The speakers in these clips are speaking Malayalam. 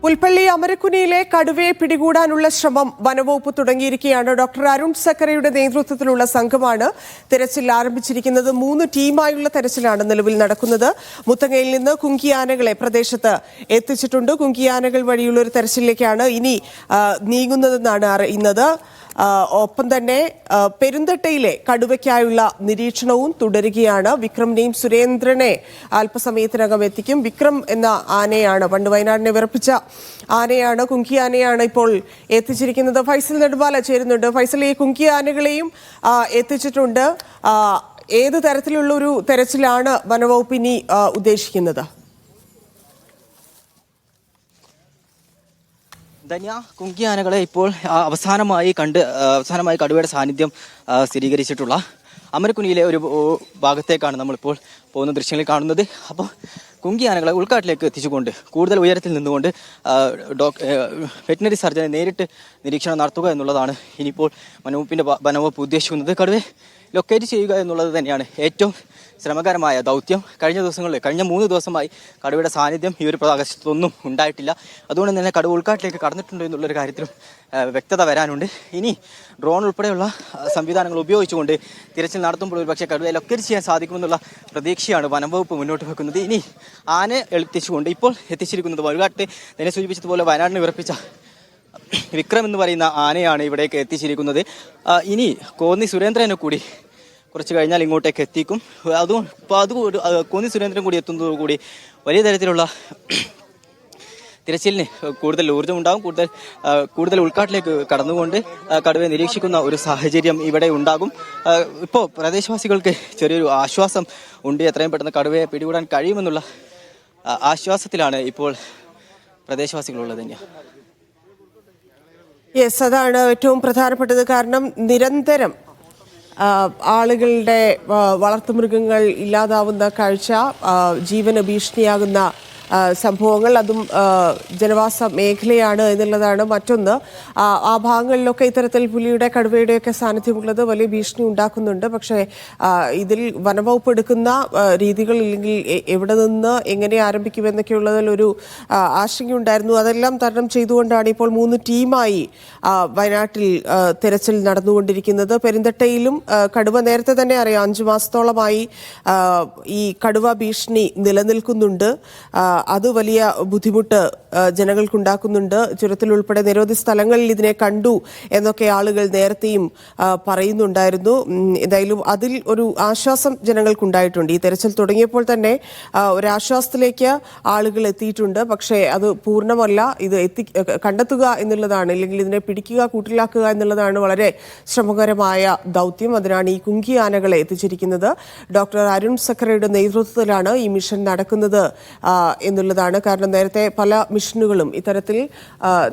പുൽപ്പള്ളി അമരക്കുനിയിലെ കടുവയെ പിടികൂടാനുള്ള ശ്രമം വനവകുപ്പ് തുടങ്ങിയിരിക്കുകയാണ്. ഡോക്ടർ അരുൺ സക്കറയുടെ നേതൃത്വത്തിലുള്ള സംഘമാണ് തെരച്ചിൽ ആരംഭിച്ചിരിക്കുന്നത്. 3 ടീമായുള്ള തെരച്ചിലാണ് നിലവിൽ നടക്കുന്നത്. മുത്തങ്ങയിൽ നിന്ന് കുങ്കിയാനകളെ പ്രദേശത്ത് എത്തിച്ചിട്ടുണ്ട്. കുങ്കിയാനകൾ വഴിയുള്ള ഒരു തെരച്ചിലിലേക്കാണ് ഇനി നീങ്ങുന്നതെന്നാണ് അറിയുന്നത്. ഒപ്പം തന്നെ പെരുന്തട്ടയിലെ കടുവയ്ക്കായുള്ള നിരീക്ഷണവും തുടരുകയാണ്. വിക്രമിനെയും സുരേന്ദ്രനെ അല്പസമയത്തിനകം എത്തിക്കും. വിക്രം എന്ന ആനയാണ്, പണ്ട് വയനാടിനെ വിറപ്പിച്ച ആനയാണ്, കുങ്കി ആനയാണ് ഇപ്പോൾ എത്തിച്ചിരിക്കുന്നത്. ഫൈസൽ നെടുമ്പാല ചേരുന്നുണ്ട്. ഫൈസൽ, ഈ കുങ്കി ആനകളെയും എത്തിച്ചിട്ടുണ്ട്. ഏത് തരത്തിലുള്ള ഒരു തെരച്ചിലാണ് വനവകുപ്പ് ഇനി ഉദ്ദേശിക്കുന്നത്? ധന്യ, കുങ്കിയാനകളെ ഇപ്പോൾ അവസാനമായി കടുവയുടെ സാന്നിധ്യം സ്ഥിരീകരിച്ചിട്ടുള്ള അമരക്കുനിയിലെ ഒരു ഭാഗത്തേക്കാണ് നമ്മളിപ്പോൾ പോകുന്ന ദൃശ്യങ്ങളിൽ കാണുന്നത്. അപ്പോൾ കുങ്കിയാനകളെ ഉൾക്കാട്ടിലേക്ക് എത്തിച്ചുകൊണ്ട് കൂടുതൽ ഉയരത്തിൽ നിന്നുകൊണ്ട് വെറ്റിനറി സർജനെ നേരിട്ട് നിരീക്ഷണം നടത്തുക എന്നുള്ളതാണ് ഇനിയിപ്പോൾ വനവകുപ്പ് ഉദ്ദേശിക്കുന്നത്. കടുവയെ ലൊക്കേറ്റ് ചെയ്യുക എന്നുള്ളത് തന്നെയാണ് ഏറ്റവും ശ്രമകരമായ ദൗത്യം. കഴിഞ്ഞ 3 ദിവസമായി കടുവയുടെ സാന്നിധ്യം ഈ ഒരു പ്രദേശത്തൊന്നും ഉണ്ടായിട്ടില്ല. അതുകൊണ്ട് തന്നെ കടുവ ഉൾക്കാട്ടിലേക്ക് കടന്നിട്ടുണ്ടോ എന്നുള്ളൊരു കാര്യത്തിലും വ്യക്തത വരാനുണ്ട്. ഇനി ഡ്രോൺ ഉൾപ്പെടെയുള്ള സംവിധാനങ്ങൾ ഉപയോഗിച്ചുകൊണ്ട് തിരച്ചിൽ നടത്തുമ്പോൾ ഒരുപക്ഷെ കടുവയെ ലൊക്കേറ്റ് ചെയ്യാൻ സാധിക്കുമെന്നുള്ള പ്രതീക്ഷയാണ് വനംവകുപ്പ് മുന്നോട്ട് വെക്കുന്നത്. ഇനി ആനയെ എത്തിച്ചുകൊണ്ട് ഇപ്പോൾ എത്തിച്ചിരിക്കുന്നത് വഴുകാട്ട് തന്നെ സൂചിപ്പിച്ചതുപോലെ വയനാടിനെ വിറപ്പിച്ച വിക്രം എന്ന് പറയുന്ന ആനയാണ് ഇവിടേക്ക് എത്തിച്ചിരിക്കുന്നത്. ഇനി കോന്നി സുരേന്ദ്രനെ കൂടി കുറച്ച് കഴിഞ്ഞാൽ ഇങ്ങോട്ടേക്ക് എത്തിക്കും. കോന്നി സുരേന്ദ്രൻ കൂടി എത്തുന്നതോടുകൂടി വലിയ തരത്തിലുള്ള തിരച്ചിലിന് കൂടുതൽ ഊർജ്ജമുണ്ടാകും. കൂടുതൽ ഉൾക്കാട്ടിലേക്ക് കടന്നുകൊണ്ട് കടുവയെ നിരീക്ഷിക്കുന്ന ഒരു സാഹചര്യം ഇവിടെ ഉണ്ടാകും. ഇപ്പോൾ പ്രദേശവാസികൾക്ക് ചെറിയൊരു ആശ്വാസം ഉണ്ട്. എത്രയും പെട്ടെന്ന് കടുവയെ പിടികൂടാൻ കഴിയുമെന്നുള്ള ആശ്വാസത്തിലാണ് ഇപ്പോൾ പ്രദേശവാസികളുള്ളത്. തന്നെയാണ് അതാണ് ഏറ്റവും പ്രധാനപ്പെട്ടത്. കാരണം നിരന്തരം ആളുകളുടെ വളർത്തുമൃഗങ്ങൾ ഇല്ലാതാവുന്ന കാഴ്ച, ജീവന് ഭീഷണിയാകുന്ന സംഭവങ്ങൾ, അതും ജനവാസ മേഖലയാണ് എന്നുള്ളതാണ് മറ്റൊന്ന്. ആ ഭാഗങ്ങളിലൊക്കെ ഇത്തരത്തിൽ പുലിയുടെ കടുവയുടെയൊക്കെ സാന്നിധ്യമുള്ളത് വലിയ ഭീഷണി ഉണ്ടാക്കുന്നുണ്ട്. പക്ഷേ ഇതിൽ വനംവകുപ്പ് എടുക്കുന്ന രീതികൾ, ഇല്ലെങ്കിൽ എവിടെ നിന്ന് എങ്ങനെ ആരംഭിക്കുമെന്നൊക്കെയുള്ളതിൽ ഒരു ആശങ്കയുണ്ടായിരുന്നു. അതെല്ലാം തരണം ചെയ്തുകൊണ്ടാണ് ഇപ്പോൾ 3 ടീമായി വയനാട്ടിൽ തെരച്ചിൽ നടന്നുകൊണ്ടിരിക്കുന്നത്. പെരുന്തട്ടയിലും കടുവ നേരത്തെ തന്നെ അറിയാം, 5 മാസത്തോളമായി ഈ കടുവ ഭീഷണി നിലനിൽക്കുന്നുണ്ട്. അത് വലിയ ബുദ്ധിമുട്ട് ജനങ്ങൾക്കുണ്ടാക്കുന്നുണ്ട്. ചുരത്തിലുൾപ്പെടെ നിരവധി സ്ഥലങ്ങളിൽ ഇതിനെ കണ്ടു എന്നൊക്കെ ആളുകൾ നേരത്തെയും പറയുന്നുണ്ടായിരുന്നു. എന്തായാലും അതിൽ ഒരു ആശ്വാസം ജനങ്ങൾക്കുണ്ടായിട്ടുണ്ട്. ഈ തെരച്ചിൽ തുടങ്ങിയപ്പോൾ തന്നെ ഒരാശ്വാസത്തിലേക്ക് ആളുകൾ എത്തിയിട്ടുണ്ട്. പക്ഷേ അത് പൂർണ്ണമല്ല. ഇത് കണ്ടെത്തുക എന്നുള്ളതാണ്, അല്ലെങ്കിൽ ഇതിനെ പിടിക്കുക, കൂട്ടിലാക്കുക എന്നുള്ളതാണ് വളരെ ശ്രമകരമായ ദൗത്യം. അതിനാണ് ഈ കുങ്കി ആനകളെ എത്തിച്ചിരിക്കുന്നത്. ഡോക്ടർ അരുൺ സക്കറയുടെ നേതൃത്വത്തിലാണ് ഈ മിഷൻ നടക്കുന്നത് എന്നുള്ളതാണ്. കാരണം നേരത്തെ പല മിഷനുകളും ഇത്തരത്തിൽ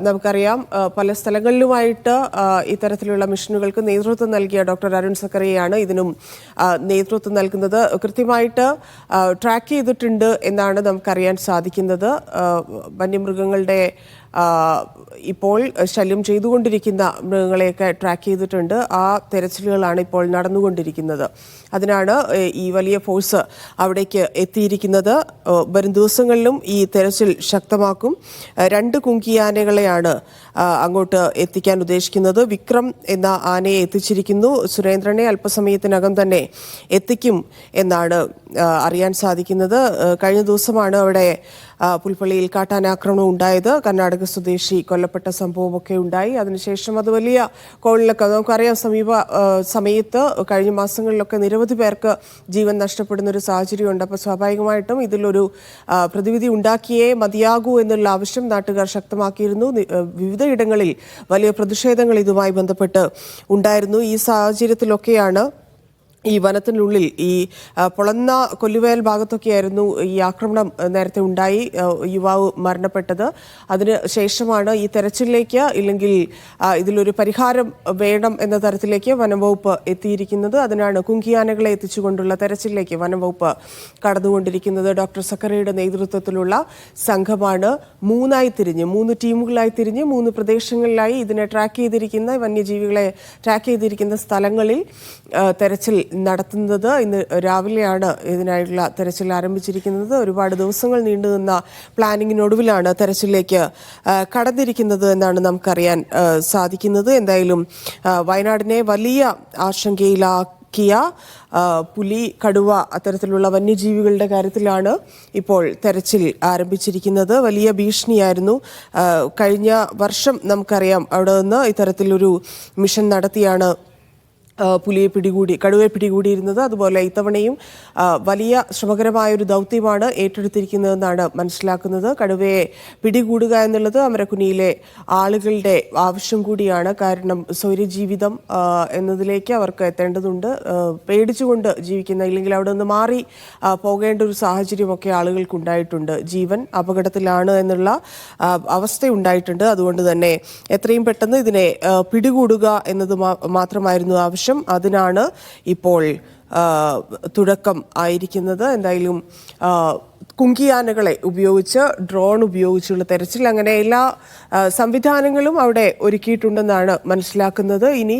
നമുക്കറിയാം, പല സ്ഥലങ്ങളിലുമായിട്ട് ഇത്തരത്തിലുള്ള മിഷനുകൾക്ക് നേതൃത്വം നൽകിയ ഡോക്ടർ അരുൺ സക്കറിയാണ് ഇതിനും നേതൃത്വം നൽകുന്നത്. കൃത്യമായിട്ട് ട്രാക്ക് ചെയ്തിട്ടുണ്ട് എന്നാണ് നമുക്കറിയാൻ സാധിക്കുന്നത്. വന്യമൃഗങ്ങളുടെ ഇപ്പോൾ ശല്യം ചെയ്തുകൊണ്ടിരിക്കുന്ന മൃഗങ്ങളെയൊക്കെ ട്രാക്ക് ചെയ്തിട്ടുണ്ട്. ആ തെരച്ചിലുകളാണ് ഇപ്പോൾ നടന്നുകൊണ്ടിരിക്കുന്നത്. അതിനാണ് ഈ വലിയ ഫോഴ്സ് അവിടേക്ക് എത്തിയിരിക്കുന്നത്. വരും ദിവസങ്ങളിലും ഈ തെരച്ചിൽ ശക്തമാക്കും. 2 കുങ്കിയാനകളെയാണ് അങ്ങോട്ട് എത്തിക്കാൻ ഉദ്ദേശിക്കുന്നത്. വിക്രം എന്ന ആനയെ എത്തിച്ചിരിക്കുന്നു. സുരേന്ദ്രനെ അല്പസമയത്തിനകം തന്നെ എത്തിക്കും എന്നാണ് അറിയാൻ സാധിക്കുന്നത്. കഴിഞ്ഞ ദിവസമാണ് അവിടെ പുൽപ്പള്ളിയിൽ കാട്ടാനാക്രമണം ഉണ്ടായത്. കർണാടക സ്വദേശി കൊല്ലപ്പെട്ട സംഭവമൊക്കെ ഉണ്ടായി. അതിനുശേഷം അത് വലിയ കോളിലൊക്കെ നമുക്കറിയാം, സമയത്ത് കഴിഞ്ഞ മാസങ്ങളിലൊക്കെ നിരവധി പേർക്ക് ജീവൻ നഷ്ടപ്പെടുന്ന ഒരു സാഹചര്യമുണ്ട്. അപ്പോൾ സ്വാഭാവികമായിട്ടും ഇതിലൊരു പ്രതിവിധി ഉണ്ടാക്കിയേ മതിയാകൂ എന്നുള്ള ആവശ്യം നാട്ടുകാർ ശക്തമാക്കിയിരുന്നു. വിവിധയിടങ്ങളിൽ വലിയ പ്രതിഷേധങ്ങൾ ഇതുമായി ബന്ധപ്പെട്ട് ഉണ്ടായിരുന്നു. ഈ സാഹചര്യത്തിലൊക്കെയാണ് ഈ വനത്തിനുള്ളിൽ ഈ പൊളന്ന കൊല്ലുവയൽ ഭാഗത്തൊക്കെയായിരുന്നു ഈ ആക്രമണം നേരത്തെ ഉണ്ടായി യുവാവ് മരണപ്പെട്ടത്. അതിന് ശേഷമാണ് ഈ തെരച്ചിലേക്ക്, ഇല്ലെങ്കിൽ ഇതിലൊരു പരിഹാരം വേണം എന്ന തരത്തിലേക്ക് വനംവകുപ്പ് എത്തിയിരിക്കുന്നത്. അതിനാണ് കുങ്കിയാനകളെ എത്തിച്ചുകൊണ്ടുള്ള തെരച്ചിലേക്ക് വനംവകുപ്പ് കടന്നുകൊണ്ടിരിക്കുന്നത്. ഡോക്ടർ സക്കറയുടെ നേതൃത്വത്തിലുള്ള സംഘമാണ് 3 ടീമുകളായി തിരിഞ്ഞ് 3 പ്രദേശങ്ങളിലായി ഇതിനെ ട്രാക്ക് ചെയ്തിരിക്കുന്ന, വന്യജീവികളെ ട്രാക്ക് ചെയ്തിരിക്കുന്ന സ്ഥലങ്ങളിൽ തെരച്ചിൽ നടത്തുന്നത്. ഇന്ന് രാവിലെയാണ് ഇതിനായിട്ടുള്ള തെരച്ചിൽ ആരംഭിച്ചിരിക്കുന്നത്. ഒരുപാട് ദിവസങ്ങൾ നീണ്ടുനിന്ന പ്ലാനിങ്ങിനൊടുവിലാണ് തെരച്ചിലേക്ക് കടന്നിരിക്കുന്നത് എന്നാണ് നമുക്കറിയാൻ സാധിക്കുന്നത്. എന്തായാലും വയനാടിനെ വലിയ ആശങ്കയിലാക്കിയ പുലി, കടുവ അത്തരത്തിലുള്ള വന്യജീവികളുടെ കാര്യത്തിലാണ് ഇപ്പോൾ തെരച്ചിൽ ആരംഭിച്ചിരിക്കുന്നത്. വലിയ ഭീഷണിയായിരുന്നു. കഴിഞ്ഞ വർഷം നമുക്കറിയാം അവിടെ നിന്ന് ഇത്തരത്തിലൊരു മിഷൻ നടത്തിയാണ് കടുവയെ പിടികൂടിയിരുന്നത്. അതുപോലെ ഇത്തവണയും വലിയ ശ്രമകരമായൊരു ദൗത്യമാണ് ഏറ്റെടുത്തിരിക്കുന്നതെന്നാണ് മനസ്സിലാക്കുന്നത്. കടുവയെ പിടികൂടുക എന്നുള്ളത് അമരക്കുനിയിലെ ആളുകളുടെ ആവശ്യം കൂടിയാണ്. കാരണം സ്വൈര്യജീവിതം എന്നതിലേക്ക് അവർക്ക് എത്തേണ്ടതുണ്ട്. പേടിച്ചുകൊണ്ട് ജീവിക്കുന്ന, ഇല്ലെങ്കിൽ അവിടെ നിന്ന് മാറി പോകേണ്ട ഒരു സാഹചര്യമൊക്കെ ആളുകൾക്കുണ്ടായിട്ടുണ്ട്. ജീവൻ അപകടത്തിലാണ് എന്നുള്ള അവസ്ഥയുണ്ടായിട്ടുണ്ട്. അതുകൊണ്ട് തന്നെ എത്രയും പെട്ടെന്ന് ഇതിനെ പിടികൂടുക എന്നത് മാത്രമായിരുന്നു ആവശ്യം. അതിനാണ് ഇപ്പോൾ തുടക്കം ആയിരിക്കുന്നത്. എന്തായാലും കുങ്കിയാനകളെ ഉപയോഗിച്ച്, ഡ്രോൺ ഉപയോഗിച്ചുള്ള തെരച്ചിൽ, അങ്ങനെ എല്ലാ സംവിധാനങ്ങളും അവിടെ ഒരുക്കിയിട്ടുണ്ടെന്നാണ് മനസ്സിലാക്കുന്നത്. ഇനി